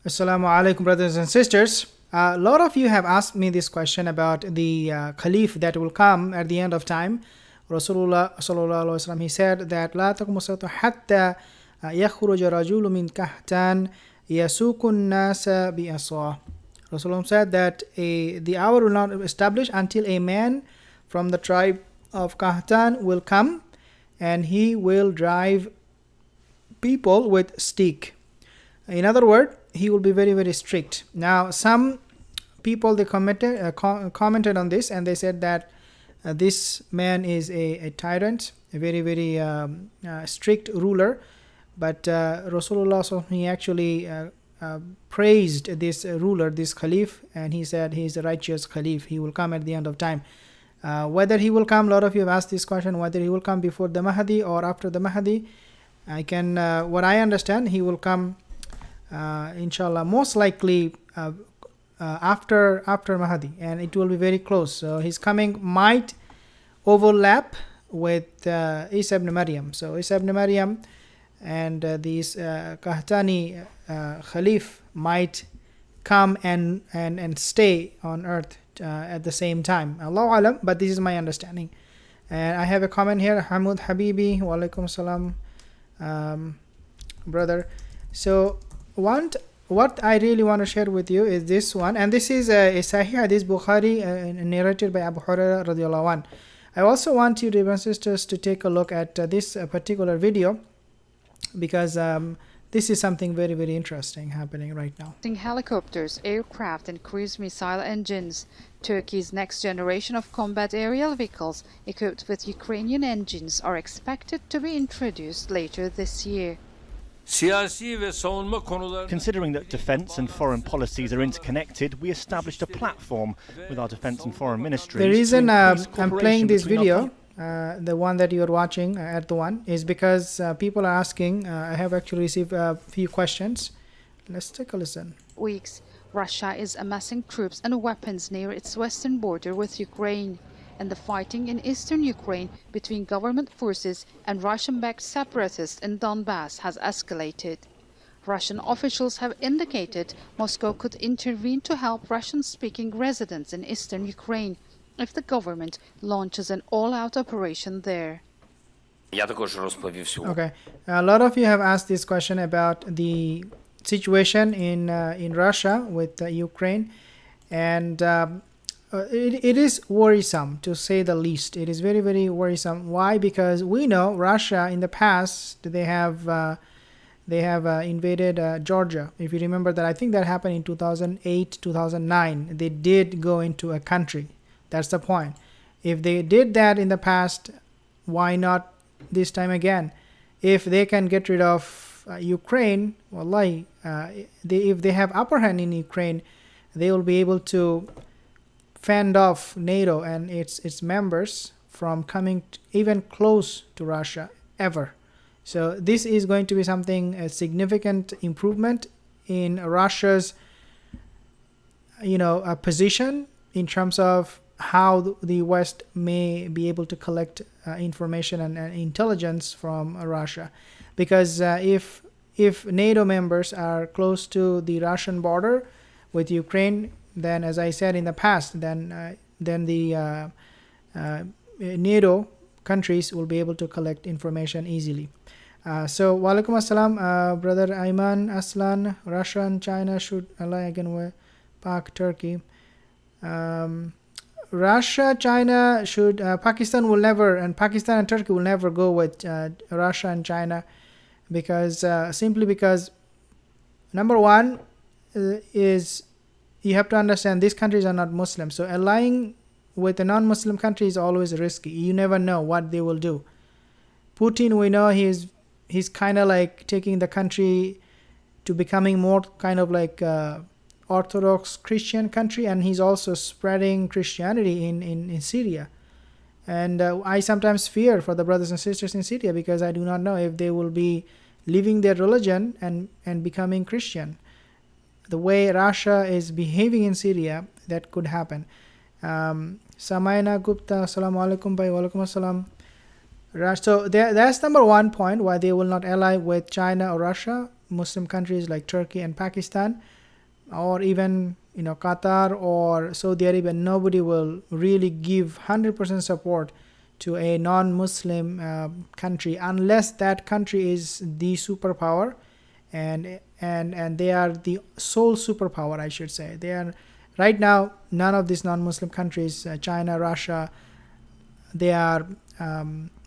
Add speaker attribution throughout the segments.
Speaker 1: Assalamu alaikum, brothers and sisters. A lot of you have asked me this question about the caliph that will come at the end of time. Rasulullah sallallahu alaihi wasallam, he said that لا تقوم الساعة حتى يخرج رجل من كهتان يسوق الناس بعصاه. Rasulullah said that the hour will not establish until a man from the tribe of Kahtan will come and he will drive people with stick. In other words, he will be very, very strict. Now, some people they commented on this, and they said that this man is a tyrant, a very, very strict ruler. But Rasulullah, so he actually praised this ruler, this caliph, and he said he is a righteous caliph. He will come at the end of time. Whether he will come, a lot of you have asked this question, whether he will come before the Mahdi or after the Mahdi. What I understand, he will come inshallah most likely after Mahdi, and it will be very close. So his coming might overlap with Isa ibn Maryam. So Isa ibn Maryam and these Qahtani Khalif might come and stay on earth at the same time. Allahu alam, but this is my understanding. And I have a comment here, Hamud Habibi, wa alaikum salam, brother. So what I really want to share with you is this one, and this is a Sahih Hadith Bukhari narrated by Abu Hurairah radiallahu anh. I also want you, dear brothers and sisters, to take a look at this particular video, because this is something very, very interesting happening right now.
Speaker 2: Helicopters, aircraft and cruise missile engines. Turkey's next generation of combat aerial vehicles equipped with Ukrainian engines are expected to be introduced later this year.
Speaker 3: Considering that defence and foreign policies are interconnected, we established a platform with our defence and foreign ministries.
Speaker 1: The reason I'm playing this video, the one that you're watching at the one, is because people are asking. I have actually received a few questions. Let's take a listen.
Speaker 2: Weeks, Russia is amassing troops and weapons near its western border with Ukraine, and the fighting in eastern Ukraine between government forces and Russian-backed separatists in Donbass has escalated. Russian officials have indicated Moscow could intervene to help Russian-speaking residents in eastern Ukraine if the government launches an all-out operation there.
Speaker 1: Okay, a lot of you have asked this question about the situation in Russia with Ukraine, and it is worrisome, to say the least. It is very, very worrisome. Why? Because we know Russia in the past they have invaded Georgia. If you remember that, I think that happened in 2008, 2009. They did go into a country. That's the point. If they did that in the past, why not this time again? If they can get rid of Ukraine, wallahi, if they have upper hand in Ukraine, they will be able to fend off NATO and its members from coming even close to Russia ever. So this is going to be something, a significant improvement in Russia's position in terms of how the West may be able to collect information and intelligence from Russia. Because if NATO members are close to the Russian border with Ukraine, then, as I said in the past, then the NATO countries will be able to collect information easily. So, walaikum assalam, brother Ayman Aslan. Russia and China should ally again with Pak, Turkey. Russia, China should, Pakistan will never, and Pakistan and Turkey will never go with Russia and China, because simply because, number one, is you have to understand these countries are not Muslim. So allying with a non-Muslim country is always risky. You never know what they will do. Putin, we know he's kind of like taking the country to becoming more kind of like Orthodox Christian country, and he's also spreading Christianity in Syria. And I sometimes fear for the brothers and sisters in Syria, because I do not know if they will be leaving their religion and becoming Christian. The way Russia is behaving in Syria, that could happen. Samaina Gupta, assalamu alaikum, bhai, walaikum assalam. So that's number one point, why they will not ally with China or Russia. Muslim countries like Turkey and Pakistan, or even Qatar or Saudi Arabia, nobody will really give 100% support to a non-Muslim country unless that country is the superpower, and they are the sole superpower, I should say. They are right now. None of these non-Muslim countries, China, Russia, they are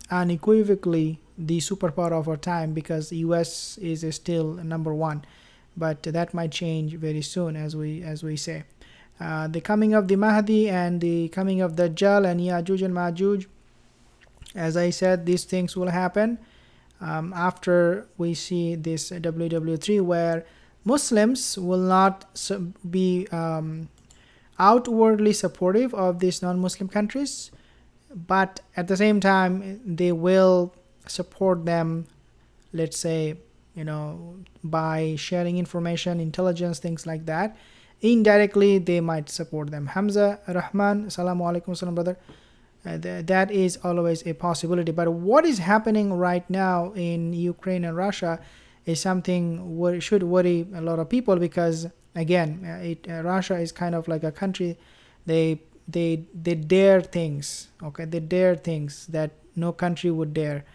Speaker 1: unequivocally the superpower of our time, because US is still number one. But that might change very soon, as we say. The coming of the Mahdi and the coming of Dajjal and Ya'juj and Ma'juj, as I said, these things will happen after we see this WW3, where Muslims will not be outwardly supportive of these non-Muslim countries, but at the same time they will support them, let's say, by sharing information, intelligence, things like that. Indirectly they might support them. Hamza Rahman, assalamu alaikum, salam brother. That is always a possibility. But what is happening right now in Ukraine and Russia is something should worry a lot of people, because again, Russia is kind of like a country. They dare things. Okay, they dare things that no country would dare.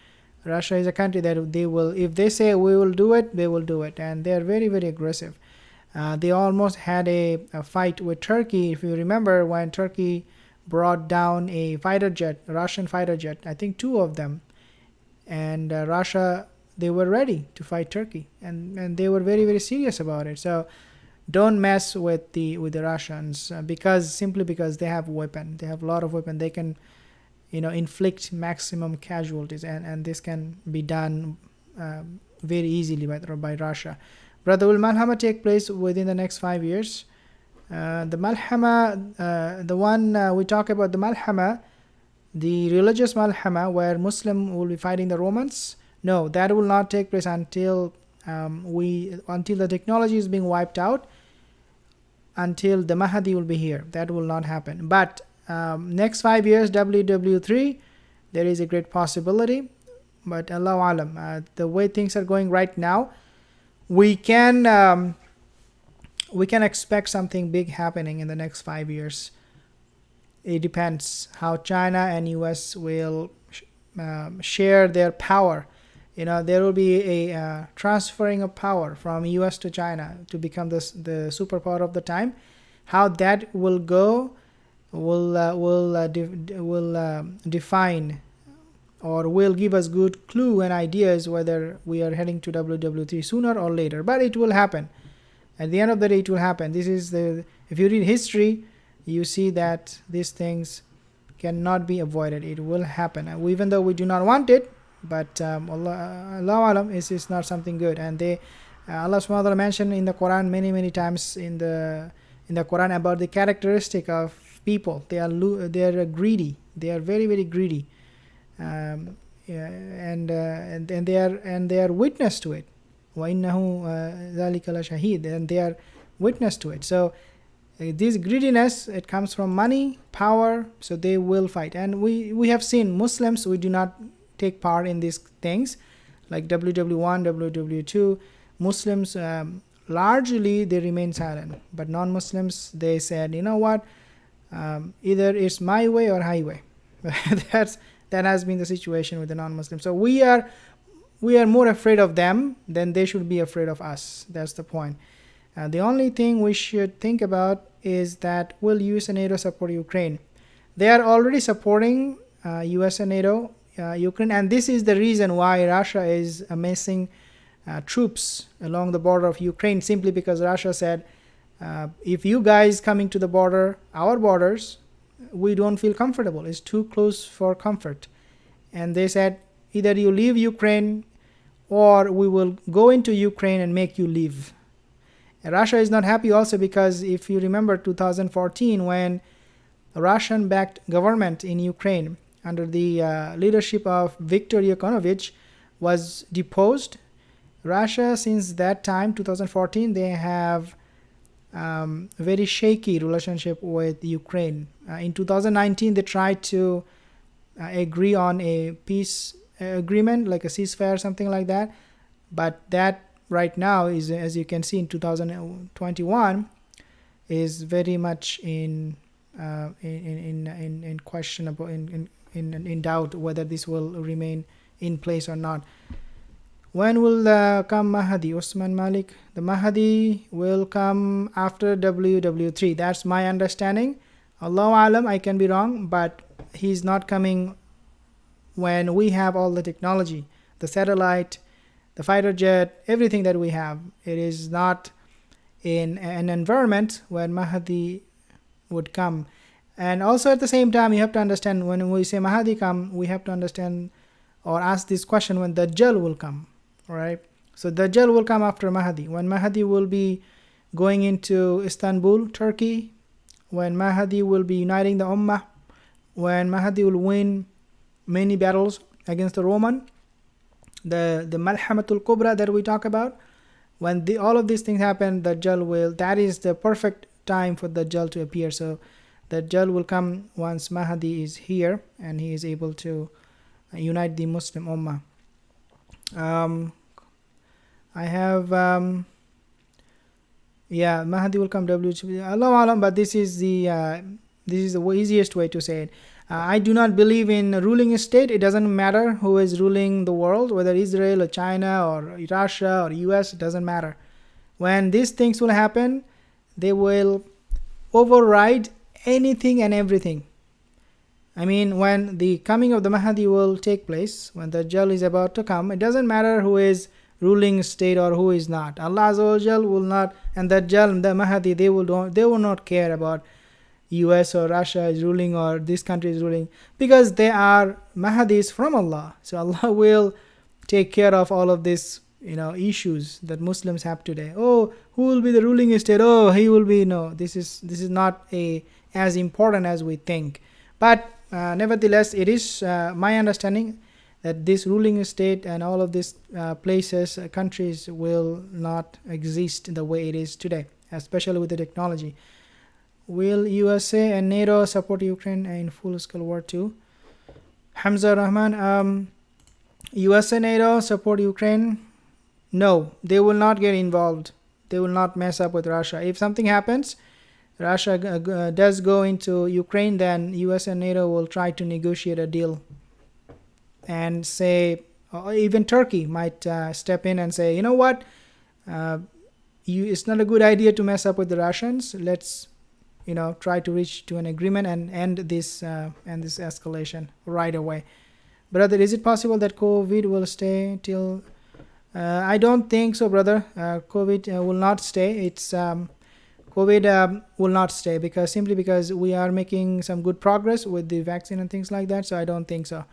Speaker 1: Russia is a country that they will, if they say we will do it, they will do it, and they are very, very aggressive. They almost had a fight with Turkey, if you remember, when Turkey brought down a fighter jet, a Russian fighter jet, I think 2 of them, and Russia, they were ready to fight Turkey, and they were very, very serious about it. So don't mess with the Russians, simply because they have weapon, they have a lot of weapon. They can inflict maximum casualties, and this can be done very easily by Russia. Brother, will Malhama take place within the next 5 years? The Malhama, the one we talk about, the Malhama, the religious Malhama, where Muslim will be fighting the Romans, no, that will not take place until the technology is being wiped out, until the Mahdi will be here. That will not happen. But next 5 years, WW3, there is a great possibility. But Allahu Alam, the way things are going right now, we can expect something big happening in the next 5 years. It depends how China and US will share their power. There will be a transferring of power from US to China to become the superpower of the time. How that will go will define, or will give us good clue and ideas whether we are heading to WW3 sooner or later. But it will happen. At the end of the day, it will happen. This is if you read history, you see that these things cannot be avoided. It will happen, even though we do not want it. But Allah Alam is not something good. And Allah subhanahu wa ta'ala mentioned in the Quran many times in the Quran about the characteristic of people. They are greedy. They are very, very greedy, and they are witness to it. وَإِنَّهُ ذَلِكَ لَشَهِيدٌ, and they are witness to it. So this greediness, it comes from money, power, so they will fight. And we have seen Muslims, we do not take part in these things like WW1, WW2. Muslims, largely they remain silent, but non-Muslims, they said, you know what, either it's my way or highway. That has been the situation with the non-Muslims. So we are more afraid of them than they should be afraid of us. That's the point. The only thing we should think about is that will US and NATO support Ukraine? They are already supporting US and NATO, Ukraine, and this is the reason why Russia is amassing troops along the border of Ukraine, simply because Russia said, if you guys coming to the border, our borders, we don't feel comfortable. It's too close for comfort. And they said, either you leave Ukraine or we will go into Ukraine and make you leave. And Russia is not happy also because if you remember 2014, when a Russian-backed government in Ukraine under the leadership of Viktor Yanukovych was deposed, Russia since that time, 2014, they have very shaky relationship with Ukraine. In 2019, they tried to agree on a peace agreement, like a ceasefire, something like that, but that right now is, as you can see in 2021, is very much in questionable, in doubt whether this will remain in place or not. When will come Mahdi? Usman Malik. The Mahdi will come after WW3. That's my understanding. Allahu Alam, I can be wrong, but he's not coming when we have all the technology, the satellite, the fighter jet, everything that we have. It is not in an environment where Mahdi would come. And also at the same time, you have to understand, when we say Mahdi come, we have to understand or ask this question when Dajjal will come. All right. So Dajjal will come after Mahdi. When Mahdi will be going into Istanbul, Turkey, when Mahdi will be uniting the Ummah, when Mahdi will win many battles against the Roman, the Malhamatul Kubra that we talk about, when all of these things happen, Dajjal will, that is the perfect time for Dajjal to appear. So Dajjal will come once Mahdi is here and he is able to unite the Muslim Ummah. I have Mahdi will come Allahu Alam, but this is the easiest way to say it. I do not believe in ruling a state. It doesn't matter who is ruling the world, whether Israel or China or Russia or US, it doesn't matter. When these things will happen, they will override anything and everything. I mean, when the coming of the Mahdi will take place, when the Dajjal is about to come, it doesn't matter who is ruling state or who is not. Allah Azza wa Jal will not, and the Dajjal, the Mahdi, they will not care about US or Russia is ruling or this country is ruling, because they are Mahdis from Allah. So Allah will take care of all of these issues that Muslims have today. Oh, who will be the ruling state? Oh, he will be. No, this is not as important as we think. But nevertheless, it is my understanding that this ruling state and all of these places, countries will not exist the way it is today, especially with the technology. Will USA and NATO support Ukraine in full-scale war too? Hamza Rahman, USA and NATO support Ukraine? No, they will not get involved. They will not mess up with Russia. If something happens, Russia does go into Ukraine, then US and NATO will try to negotiate a deal and say, even Turkey might step in and say, you know what, it's not a good idea to mess up with the Russians. Let's try to reach to an agreement and end this escalation right away. Brother, is it possible that COVID will stay till? I don't think so, brother. COVID will not stay. COVID will not stay simply because we are making some good progress with the vaccine and things like that. So I don't think so.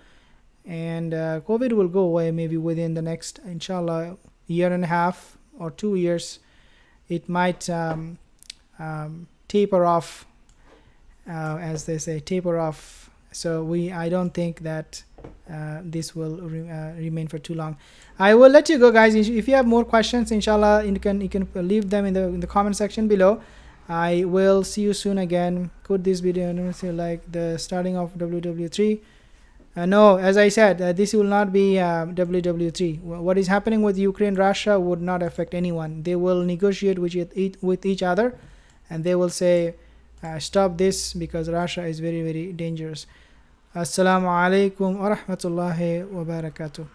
Speaker 1: And COVID will go away maybe within the next, inshallah, year and a half or 2 years. It might taper off, as they say, taper off. So I don't think that this will remain for too long. I will let you go, guys. If you have more questions, inshallah, you can leave them in the comment section below. I will see you soon again. Could this video like the starting of WW3? No, as I said, this will not be WW3. What is happening with Ukraine, Russia would not affect anyone. They will negotiate with each other, and they will say, stop this because Russia is very, very dangerous. Assalamu alaikum wa rahmatullahi wa barakatuh.